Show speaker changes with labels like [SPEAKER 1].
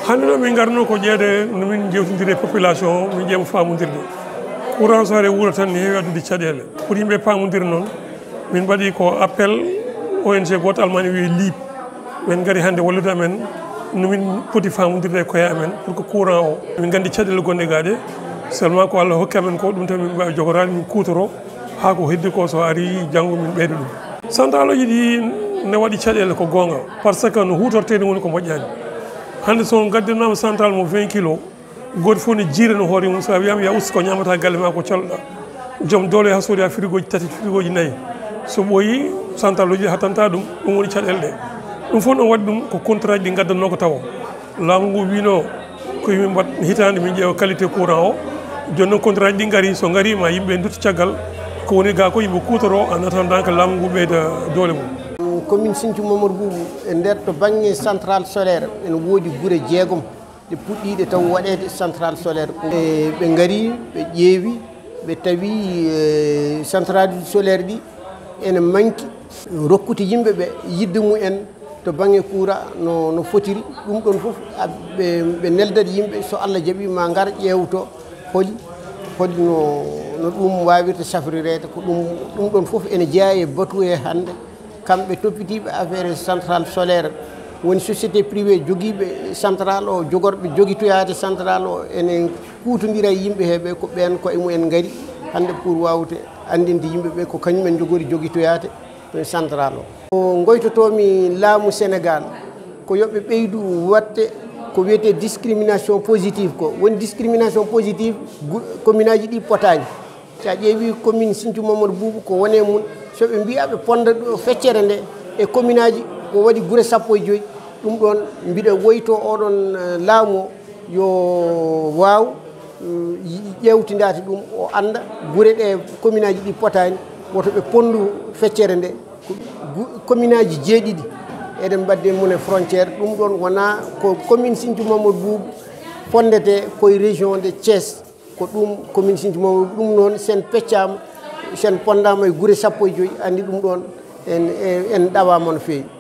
[SPEAKER 1] hande min garno ko jeede no min jewtidire population min ƴeema famodirde courant so ari wuuro tan ne heewi addude caɗele pour yimɓe pamodira noon min mbaɗi ko appel ONG goto almani wiye LIP min gari hande wallude amen no min poti famodirde e koye amen pour que courant o min gandi caɗele gonɗe ga ɗe seulement ko Allah hokki amen ko ɗum tan min mbawi jogorade min kutoro ha ko heddi ko so ari janggo min ɓeyda ɗum central uji ɗi ne waɗi caɗele ko gonga par ce que no hutortede woni ko moƴƴani hande so gaddinama central mo 20 kilo goto fof ne jiira no hoore mum so wiyama ya usti ko ñamata galle ma ko colɗa joom doole ha soodi ha frigo ji tati frigo ji nayyi so ɓooyi central uji hattanta ɗum woni caɗele ɗe ɗum fof ɗon waɗi ɗum ko contrat ji ɗi gaddanno ko tawa laamu ngu wino ko yimɓe mbat hitande min ƴeewa qualité courant o joni noon contrat ji ɗi gaari so gaarima yimɓe dutto caggal ko woni ga ko yimɓe kutoro en attendant que laamu ngu ɓeyda doole mum
[SPEAKER 2] commune Siñcu Mammadu Buubu e nder to banggue central solaire ene woodi guure jeegom ɗe puɗɗiɗe taw waɗede central solaire ɓe gaari ɓe ƴeewi ɓe tawi central solaire ɗi ene manki rokkude yimɓeɓe yidde mumen to banggue kuuraa no fotiri ɗum ɗon foof ɓe neldata yimɓe so Allah jaaɓi ma gar ƴewto holi no ɗum wawirta safrirede ko ɗum ɗon foof ene jeeya e batu e hande kamɓe toppitiɓe affaire central solaire woni société privé joguiɓe central o jogorɓe joguitoyade central o ene kutodira e yimɓe heɓe ko ɓen koye mumen gaari hande pour wawde andinde yimɓeɓe ko kañumen jogori joguitoyade central o goytotomi laamu Sénégal ko yoɓe ɓeydu watte ko wiyete discrimination positive ko woni discrimination positive commune aji ɗi potani sa ƴeewi commune Siñcu Mammadu Buubu ko wone mum soɓe mbiyaɓe ponda feccere nde e commune aji ko waɗi guure 15 ɗum ɗon mbiɗa woyto oɗon laamu o yo waw ƴewtidade ɗum o anda guure ɗe commune aji ɗi potani woto ɓe pondu feccere nde commune aji jeeɗiɗi eɗen mbadde mum e frontiére ɗum ɗon wona ko commune Siñcu Mammadu Buubu fondete koye région de Thiès ko ɗum commune Siñcu Mammadu ɗum noon sen peccama sen pondama e guure 15 andi ɗum ɗon en ɗawama no feewi